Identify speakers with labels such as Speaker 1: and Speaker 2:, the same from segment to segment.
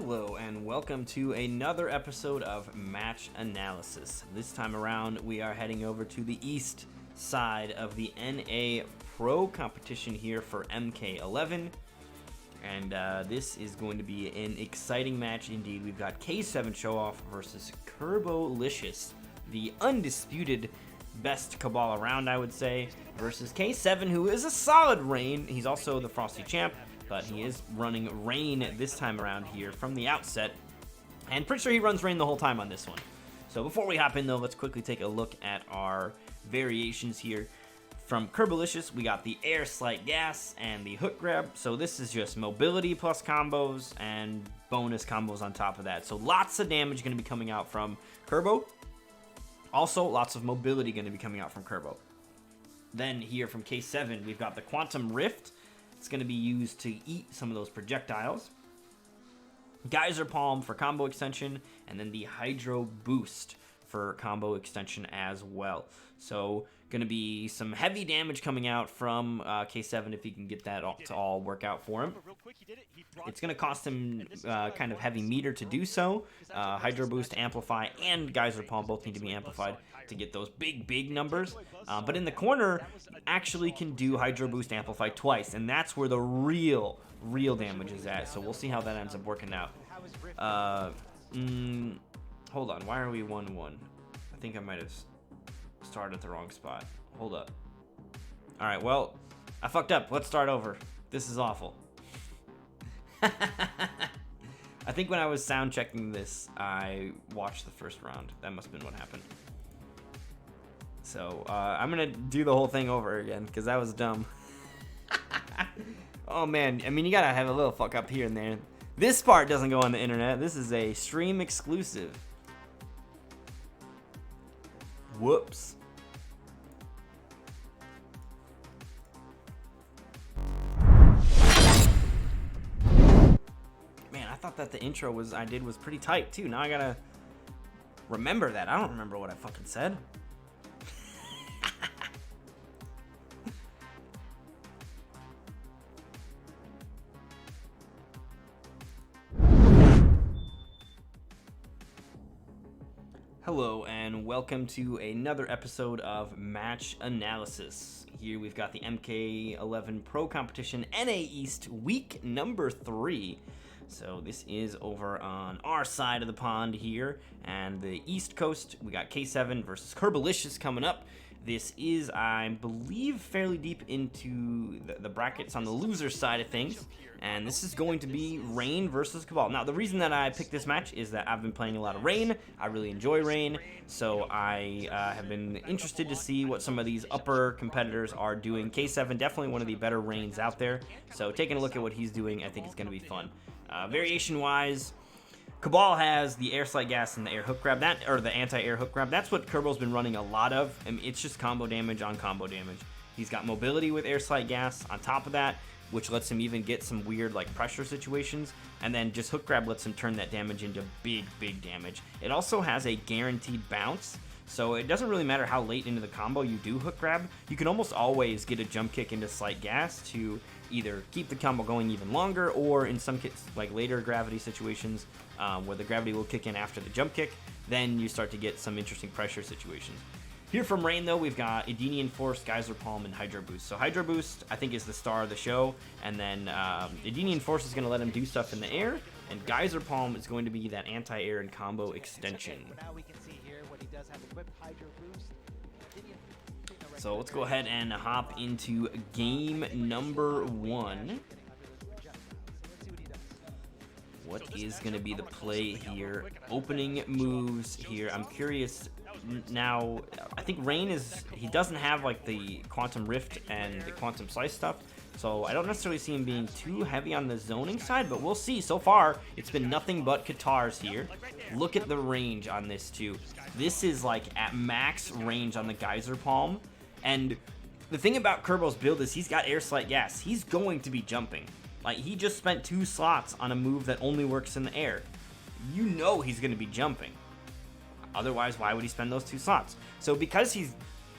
Speaker 1: Hello and welcome to another episode of Match Analysis. This time around we are heading over to the east side of the NA Pro competition here for MK11. And this is going to be an exciting match indeed. We've got K7 Showoff versus Curbolicous, the undisputed best Cabal around, I would say, versus K7, who is a solid Rain. He's also the Frosty champ, but he is running Rain this time around here from the outset. And pretty sure he runs Rain the whole time on this one. So before we hop in, though, let's quickly take a look at our variations here. From Curbolicous, we got the Air Slight Gas and the Hook Grab. So this is just mobility plus combos and bonus combos on top of that. So lots of damage going to be coming out from Curbo. Also, lots of mobility going to be coming out from Curbo. Then here from K7, we've got the Quantum Rift. It's going to be used to eat some of those projectiles. Geyser Palm for combo extension, and then the Hydro Boost for combo extension as well. So going to be some heavy damage coming out from K7 if he can get that to all work out for him. It's going to cost him kind of heavy meter to do so. Hydro Boost, Amplify, and Geyser Palm both need to be amplified to get those big numbers. But in the corner, actually can do Hydro Boost, Amplify twice, and that's where the real damage is at. So we'll see how that ends up working out. Hold on, why are we 1-1? I think I might have started at the wrong spot. Hold up. Alright, well, I fucked up. Let's start over. This is awful. I think when I was sound checking this, I watched the first round. That must have been what happened. So, I'm gonna do the whole thing over again, because that was dumb. Oh man, I mean, you gotta have a little fuck up here and there. This part doesn't go on the internet. This is a stream exclusive. Whoops. Man, I thought that the intro I did was pretty tight too. Now I gotta remember that. I don't remember what I fucking said. Hello and welcome to another episode of Match Analysis. Here we've got the MK11 Pro Competition NA East week number 3. So this is over on our side of the pond here, and the East Coast, we got K7 versus Curbolicous coming up. This is, I believe, fairly deep into the brackets on the loser side of things, and this is going to be Rain versus Cabal. Now, the reason that I picked this match is that I've been playing a lot of Rain. I really enjoy Rain, so I have been interested to see what some of these upper competitors are doing. K7, definitely one of the better Rains out there, so taking a look at what he's doing, I think it's going to be fun. Variation-wise, Cabal has the Air Slight Gas and the Air Hook Grab, or the Anti-Air Hook Grab. That's what Curbo's been running a lot of. I mean, it's just combo damage on combo damage. He's got mobility with Air Slight Gas on top of that, which lets him even get some weird like pressure situations. And then just Hook Grab lets him turn that damage into big damage. It also has a guaranteed bounce, so it doesn't really matter how late into the combo you do Hook Grab. You can almost always get a jump kick into Slight Gas to either keep the combo going even longer, or in some like later gravity situations where the gravity will kick in after the jump kick, then you start to get some interesting pressure situations. Here from Rain, though, we've got Edenian Force, Geyser Palm, and Hydro Boost. So Hydro Boost, I think, is the star of the show, and then Edenian Force is going to let him do stuff in the air, and Geyser Palm is going to be that anti-air and combo extension. So let's go ahead and hop into game number 1. What is going to be the play here? Opening moves here. I'm curious now. I think Rain he doesn't have like the Quantum Rift and the Quantum Slice stuff, so I don't necessarily see him being too heavy on the zoning side, but we'll see. So far, it's been nothing but Katars here. Look at the range on this too. This is like at max range on the Geyser Palm. And the thing about Curbo's build is he's got Air Slight Gas. He's going to be jumping. Like, he just spent 2 slots on a move that only works in the air. You know he's going to be jumping. Otherwise, why would he spend those 2 slots? So because he's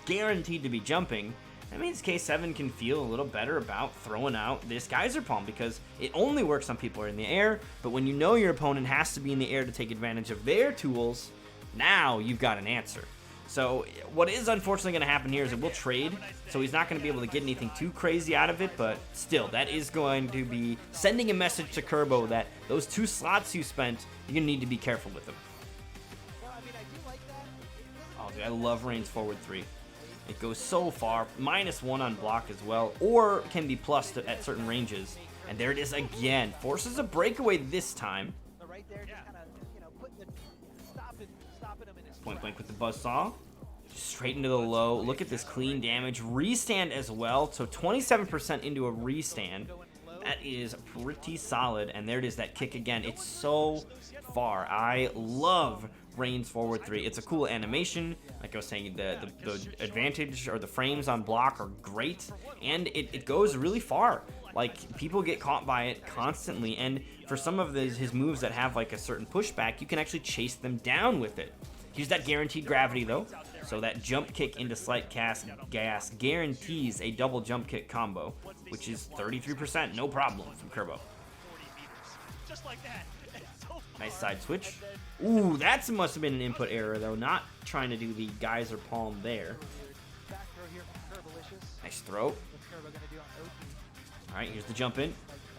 Speaker 1: guaranteed to be jumping, that means K7 can feel a little better about throwing out this Geyser Palm, because it only works on people who are in the air, but when you know your opponent has to be in the air to take advantage of their tools, now you've got an answer. So what is unfortunately going to happen here is it will trade, so he's not going to be able to get anything too crazy out of it, but still, that is going to be sending a message to Curbo that those 2 slots you spent, you're going to need to be careful with them. Oh, dude, I love Rain's forward 3. It goes so far, -1 on block as well, or can be plus at certain ranges. And there it is again, forces a breakaway this time. Point blank with the buzzsaw. Straight into the low. Look at this clean damage. Restand as well. So 27% into a restand. That is pretty solid. And there it is, that kick again. It's so far. I love Rain's forward 3. It's a cool animation. Like I was saying, the advantage or the frames on block are great. And it goes really far. Like, people get caught by it constantly. And for some of his moves that have like a certain pushback, you can actually chase them down with it. Here's that guaranteed gravity though, so that jump kick into slight gas guarantees a double jump kick combo, which is 33%, no problem from Curbo. Nice side switch. Ooh, that must have been an input error though, not trying to do the Geyser Palm there. Nice throw. Alright, here's the jump in.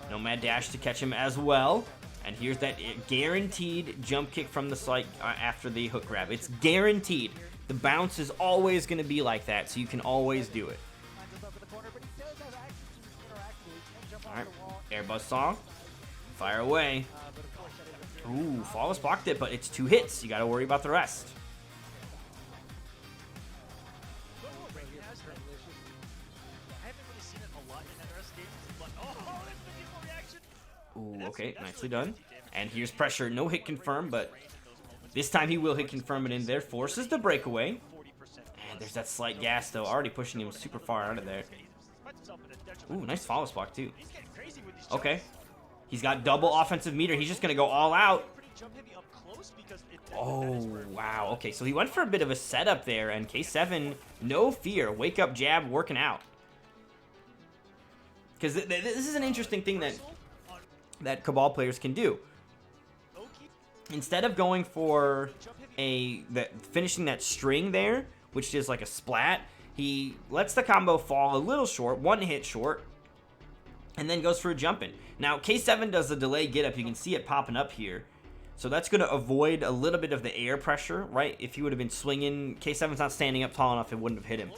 Speaker 1: Nomad dash to catch him as well. And here's that guaranteed jump kick from the slight after the hook grab. It's guaranteed. The bounce is always going to be like that, so you can always do it. Alright, air buzzsaw. Fire away. Ooh, Flawless blocked it, but it's 2 hits. You got to worry about the rest. Ooh, okay, nicely done. And here's pressure. No hit confirm, but this time he will hit confirm it in there. Forces the breakaway. And there's that slight gas, though. Already pushing him super far out of there. Ooh, nice Flawless block, too. Okay. He's got double offensive meter. He's just going to go all out. Oh, wow. Okay, so he went for a bit of a setup there, and K7, no fear. Wake up jab working out. Because this is an interesting thing that Cabal players can do. Instead of going for finishing that string there, which is like a splat, he lets the combo fall a little short, 1 hit short, and then goes for a jump in. Now, K7 does the delay get up. You can see it popping up here. So that's going to avoid a little bit of the air pressure, right? If he would have been swinging, K7's not standing up tall enough, it wouldn't have hit him.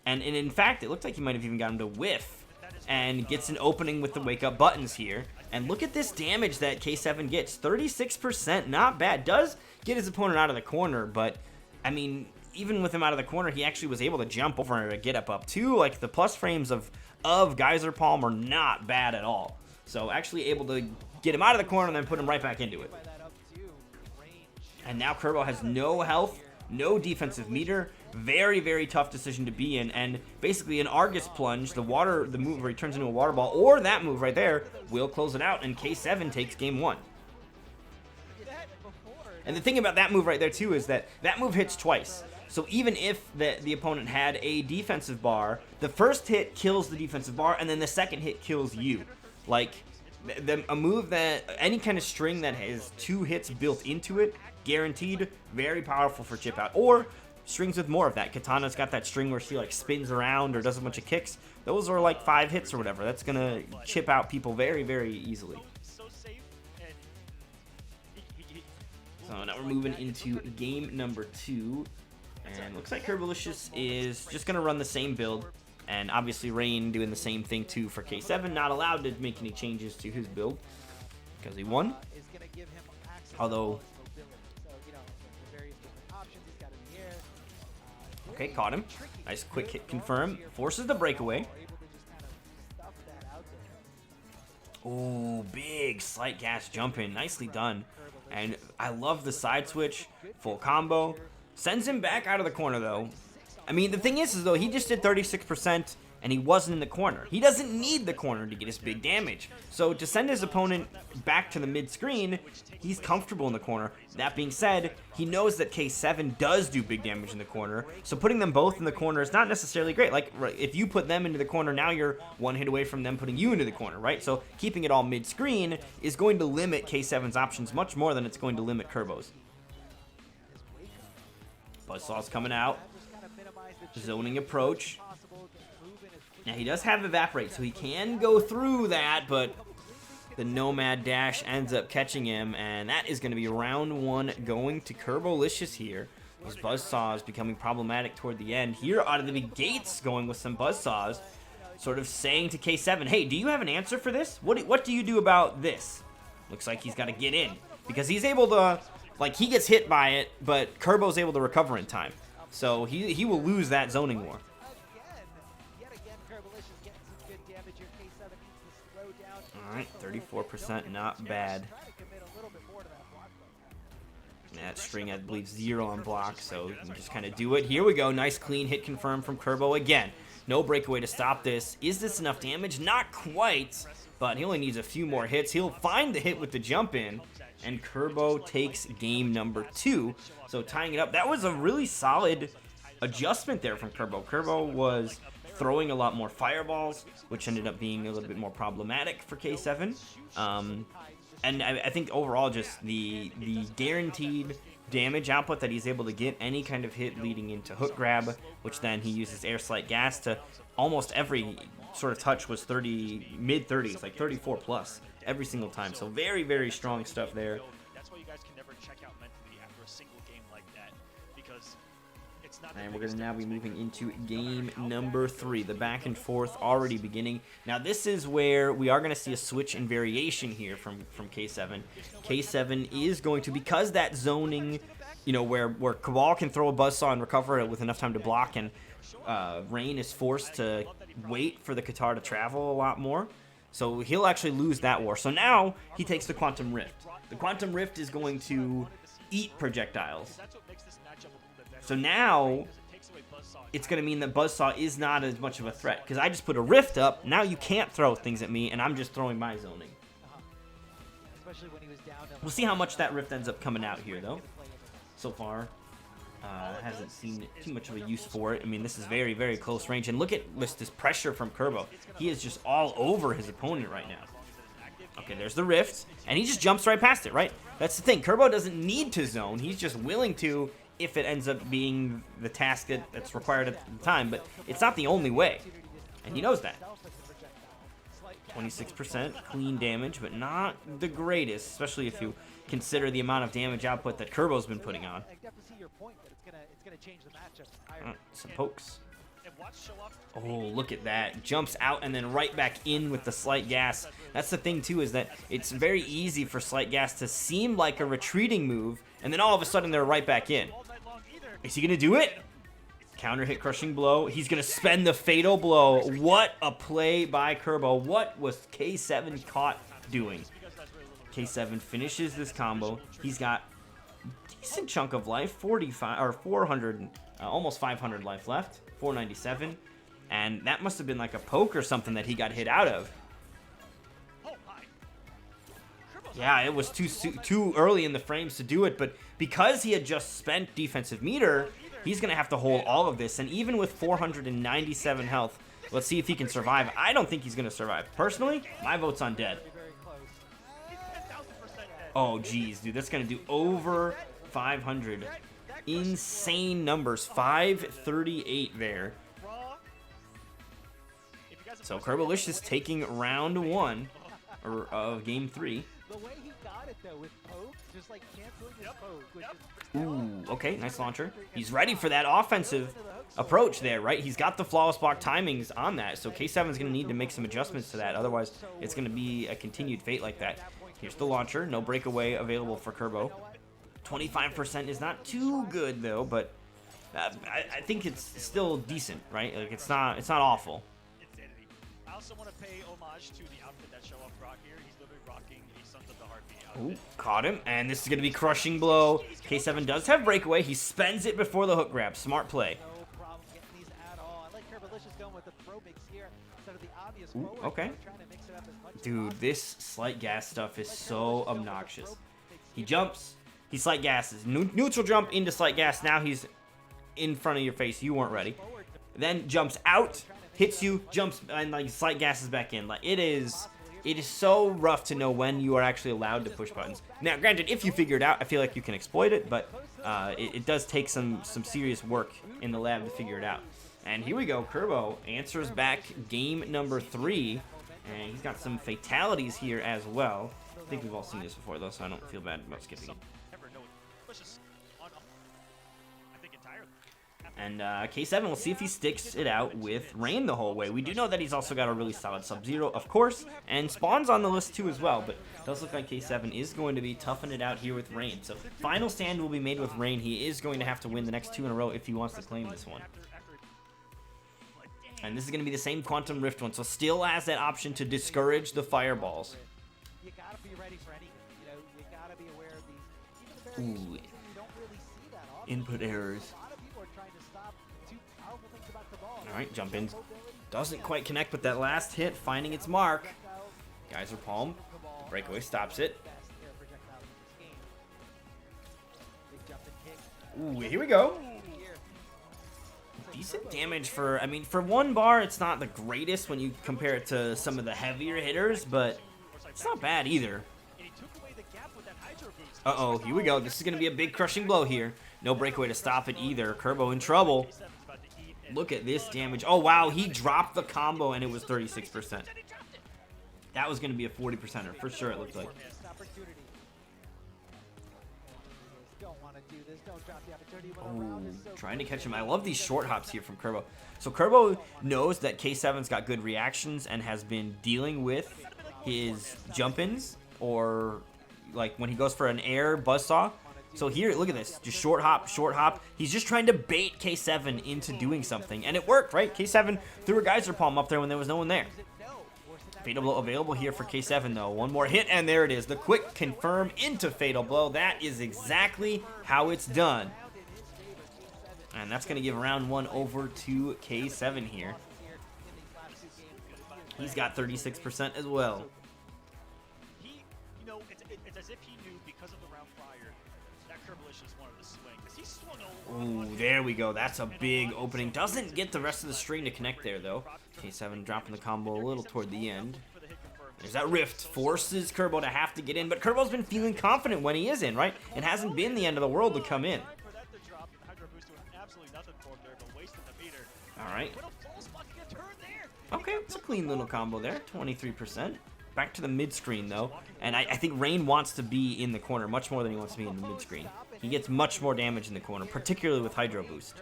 Speaker 1: And in fact, it looked like he might have even got him to whiff, and gets an opening with the wake up buttons here. And look at this damage that K7 gets. 36%, not bad. Does get his opponent out of the corner, but, I mean, even with him out of the corner, he actually was able to jump over and get up too. Like, the plus frames of Geyser Palm are not bad at all. So, actually able to get him out of the corner and then put him right back into it. And now Curbo has no health, no defensive meter. Very, very tough decision to be in, and basically an Argus plunge, the move where he turns into a water ball, or that move right there, will close it out, and K7 takes game 1. And the thing about that move right there, too, is that move hits twice. So even if the opponent had a defensive bar, the first hit kills the defensive bar, and then the second hit kills you. Like, a move that, any kind of string that has 2 hits built into it, guaranteed, very powerful for chip out. Or strings with more of that. Katana's got that string where she like spins around or does a bunch of kicks. Those are like 5 hits or whatever. That's gonna chip out people very, very easily. So now we're moving into game number 2. And looks like Curbolicous is just gonna run the same build. And obviously Rain doing the same thing too for K7. Not allowed to make any changes to his build because he won. Although, okay, caught him. Nice quick hit confirm. Forces the breakaway. Oh, big slight gas jump in. Nicely done. And I love the side switch. Full combo. Sends him back out of the corner, though. I mean, the thing is though, he just did 36%. and he wasn't in the corner. He doesn't need the corner to get his big damage. So to send his opponent back to the mid-screen, he's comfortable in the corner. That being said, he knows that K7 does do big damage in the corner, so putting them both in the corner is not necessarily great. Like, if you put them into the corner, now you're one hit away from them putting you into the corner, right? So keeping it all mid-screen is going to limit K7's options much more than it's going to limit Curbo's. Buzzsaw's coming out. Zoning approach. Now, he does have Evaporate, so he can go through that, but the Nomad Dash ends up catching him, and that is going to be round 1 going to Curbolicious here. Those Buzzsaws becoming problematic toward the end. Here, out of the gates, going with some Buzzsaws, sort of saying to K7, hey, do you have an answer for this? What do you do about this? Looks like he's got to get in, because he's able to, like, he gets hit by it, but Curbo's able to recover in time. So he will lose that zoning war. Alright, 34%, not bad. That string, I believe, 0 on block, so you can just kind of do it. Here we go, nice clean hit confirmed from Curbo again. No breakaway to stop this. Is this enough damage? Not quite, but he only needs a few more hits. He'll find the hit with the jump in, and Curbo takes game number 2. So tying it up, that was a really solid adjustment there from Curbo. Curbo was throwing a lot more fireballs, which ended up being a little bit more problematic for K7. And I think overall just the guaranteed damage output that he's able to get any kind of hit leading into hook grab, which then he uses air slight gas to almost every sort of touch was mid 30s, like 34 plus every single time. So very, very strong stuff there.
Speaker 2: That's why you guys can never check out mentally after a single game like that, because it's not.
Speaker 1: And we're going to now be moving into game number 3. The back and forth already beginning. Now this is where we are going to see a switch and variation here from K7. K7 is going to, because that zoning, you know, where Cabal can throw a Buzzsaw and recover it with enough time to block, and Rain is forced to wait for the Qatar to travel a lot more. So he'll actually lose that war. So now he takes the Quantum Rift. The Quantum Rift is going to eat projectiles. So now it's going to mean that Buzzsaw is not as much of a threat, because I just put a Rift up. Now you can't throw things at me, and I'm just throwing my zoning. We'll see how much that Rift ends up coming out here, though. So far, hasn't seen too much of a use for it. I mean, this is very, very close range. And look at this pressure from Curbo. He is just all over his opponent right now. Okay, there's the Rift, and he just jumps right past it, right? That's the thing. Curbo doesn't need to zone. He's just willing to if it ends up being the task that's required at the time, but it's not the only way, and he knows that. 26% clean damage, but not the greatest, especially if you consider the amount of damage output that Curbo's been putting on. Some pokes. Oh, look at that. Jumps out and then right back in with the slight gas. That's the thing, too, is that it's very easy for slight gas to seem like a retreating move, and then all of a sudden they're right back in. Is he going to do it? Counter hit crushing blow. He's going to spend the fatal blow. What a play by Curbo. What was K7 caught doing? K7 finishes this combo. He's got a decent chunk of life, 45 or 400, almost 500 life left, 497, and that must have been like a poke or something that he got hit out of. Yeah, it was too early in the frames to do it, but because he had just spent defensive meter, he's going to have to hold all of this, and even with 497 health, let's see if he can survive. I don't think he's going to survive. Personally, my vote's on dead. Oh, geez, dude, that's going to do over 500. Insane numbers. 538 there. So Curbolicous taking round 1 of game 3.
Speaker 3: The way he got it though with poke, just like canceling his poke, which
Speaker 1: Ooh, okay, nice launcher. He's ready for that offensive approach there, right? He's got the flawless block timings on that, so K7's going to need to make some adjustments to that. Otherwise, it's going to be a continued fate like that. Here's the launcher. No breakaway available for Curbo. 25% is not too good though, but I think it's still decent, right? Like it's not awful.
Speaker 2: I also want to pay homage to the outfit that Showoff brought here. He's literally rocking the Sons of the Heartbeat outfit.
Speaker 1: Ooh, caught him, and this is going to be crushing blow. K7 does have breakaway. He spends it before the hook grab. Smart play.
Speaker 3: no problem getting these at all. I like Curbolicous going with the
Speaker 1: Ooh, okay. Dude, this slight gas stuff is so obnoxious. He jumps, he slight gasses. Neutral jump into slight gas. Now he's in front of your face. You weren't ready. Then jumps out, hits you, jumps, and like slight gasses back in. Like it is so rough to know when you are actually allowed to push buttons. Now, granted, if you figure it out, I feel like you can exploit it, but it does take some serious work in the lab to figure it out. And here we go. Curbo answers back game number 3. And he's got some fatalities here as well. I think we've all seen this before, though, so I don't feel bad about skipping it. And K7, we'll see if he sticks it out with Rain the whole way. We do know that he's also got a really solid Sub-Zero, of course, and Spawn's on the list too as well, but it does look like K7 is going to be toughing it out here with Rain. So final stand will be made with Rain. He is going to have to win the next 2 in a row if he wants to claim this one. And this is going to be the same Quantum Rift one, so still has that option to discourage the fireballs.
Speaker 3: You gotta be ready for anything. You know, you gotta be aware of these. Even the variations, you don't really see that often.
Speaker 1: Input errors.
Speaker 3: A lot of people are trying to stop two powerful things about the ball.
Speaker 1: All right, jump in. Doesn't quite connect, but that last hit finding its mark. Geyser Palm. Breakaway stops it. Ooh, here we go. Decent damage for, I mean, for 1 bar, it's not the greatest when you compare it to some of the heavier hitters, but it's not bad either. Uh-oh, here we go. This is going to be a big crushing blow here. No breakaway to stop it either. Curbo in trouble. Look at this damage. Oh, wow, he dropped the combo, and it was 36%. That was going to be a 40%er, for sure, it looked like. Oh, trying to catch him. I love these short hops here from Curbo. So Curbo knows that K7's got good reactions and has been dealing with his jump-ins, or like when he goes for an air buzzsaw. So here, look at this. Just short hop, short hop. He's just trying to bait K7 into doing something. And it worked, right? K7 threw a Geyser Palm up there when there was no one there. Fatal Blow available here for K7, though. One more hit, and there it is. The quick confirm into Fatal Blow. That is exactly how it's done. And that's going to give round 1 over to K7 here. He's got 36% as well.
Speaker 2: You know, it's as if he knew because of the round prior that Curbolicous wanted to swing. Because he swung over.
Speaker 1: Ooh, there we go. That's a big opening. Doesn't get the rest of the string to connect there, though. K7 dropping the combo a little toward the end. There's that Rift. Forces Curbo to have to get in, but Curbo's been feeling confident when he is in, right? It hasn't been the end of the world to come in. All right. Okay, it's a clean little combo there. 23%. Back to the mid-screen, though. And I think Rain wants to be in the corner much more than he wants to be in the mid-screen. He gets much more damage in the corner, particularly with Hydro Boost.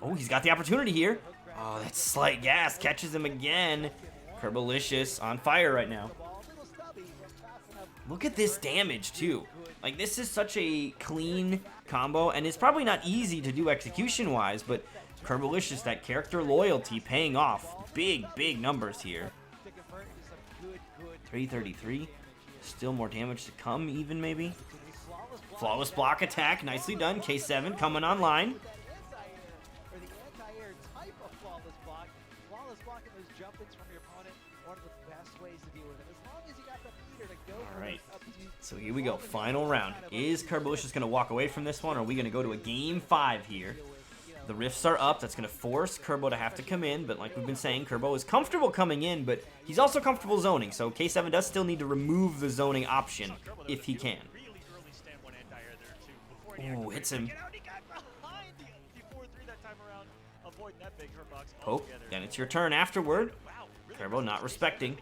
Speaker 1: Oh, he's got the opportunity here. Oh, that slight gas catches him again. Curbolicious on fire right now. Look at this damage, too. Like, this is such a clean combo, and it's probably not easy to do execution-wise, but Curbolicious, that character loyalty paying off. Big, big numbers here. 333. Still more damage to come, even, maybe. Flawless block attack. Nicely done. K7 coming online. Alright, so here we go. Final round. Is Curbolicious going to walk away from this one, or are we going to go to a game 5 here? The rifts are up. That's going to force Curbo to have to come in, but like we've been saying, Curbo is comfortable coming in, but he's also comfortable zoning, so K7 does still need to remove the zoning option if he can. Ooh, hits him. Poke, then it's your turn afterward. Curbo not respecting.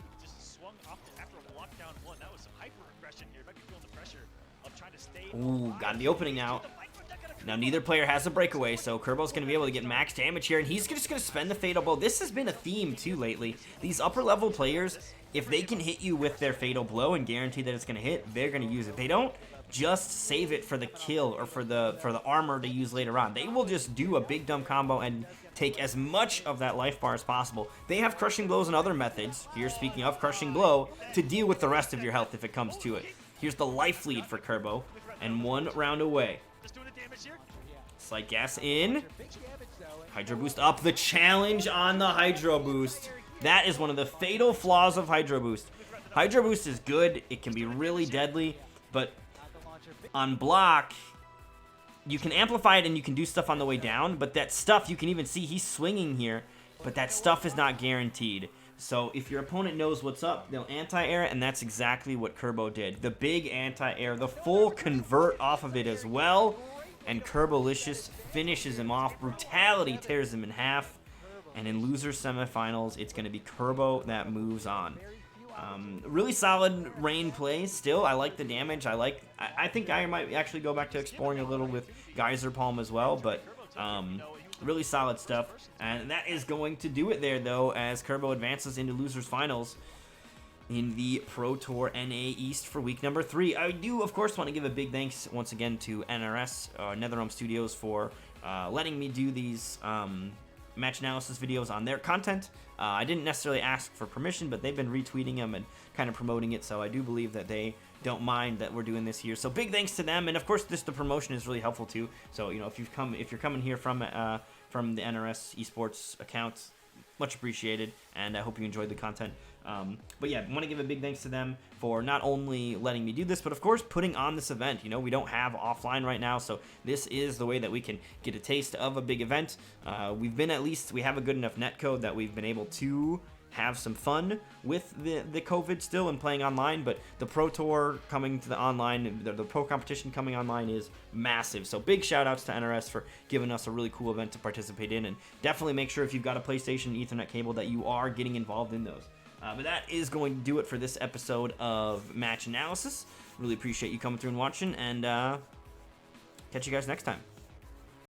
Speaker 1: Ooh, got the opening now. Now neither player has a breakaway, so Curbo's going to be able to get max damage here, and he's just going to spend the Fatal Blow. This has been a theme, too, lately. These upper-level players, if they can hit you with their Fatal Blow and guarantee that it's going to hit, they're going to use it. They don't just save it for the kill or for the armor to use later on. They will just do a big dumb combo and take as much of that life bar as possible. They have Crushing Blows and other methods, here speaking of Crushing Blow, to deal with the rest of your health if it comes to it. Here's the life lead for Curbo, and 1 round away. Slight gas in. Hydro Boost up. The challenge on the Hydro Boost. That is one of the fatal flaws of Hydro Boost. Hydro Boost is good. It can be really deadly, but on block, you can amplify it and you can do stuff on the way down, but that stuff, you can even see he's swinging here, but that stuff is not guaranteed. So if your opponent knows what's up, they'll anti-air, and that's exactly what Curbo did. The big anti-air, the full convert off of it as well, and Curbolicious finishes him off. Brutality tears him in half, and in loser semifinals, it's going to be Curbo that moves on. Really solid Rain play still. I like the damage. I think I might actually go back to exploring a little with Geyser Palm as well, but really solid stuff. And that is going to do it there, though, as Curbo advances into losers finals in the Pro Tour NA East for week number 3. I do, of course, want to give a big thanks once again to NRS, NetherRealm Studios, for letting me do these match analysis videos on their content. I didn't necessarily ask for permission, but they've been retweeting them and kind of promoting it, so I do believe that they don't mind that we're doing this here. So big thanks to them, and of course the promotion is really helpful too. So if you're coming here from the NRS Esports account, much appreciated, and I hope you enjoyed the content. But yeah, I want to give a big thanks to them for not only letting me do this, but of course putting on this event. We don't have offline right now, so this is the way that we can get a taste of a big event. We have a good enough netcode that we've been able to have some fun with the COVID still and playing online, but the Pro Tour coming to the online, the Pro competition coming online is massive. So big shout outs to NRS for giving us a really cool event to participate in, and definitely make sure if you've got a PlayStation Ethernet cable that you are getting involved in those. But that is going to do it for this episode of Match Analysis. Really appreciate you coming through and watching, and catch you guys next time.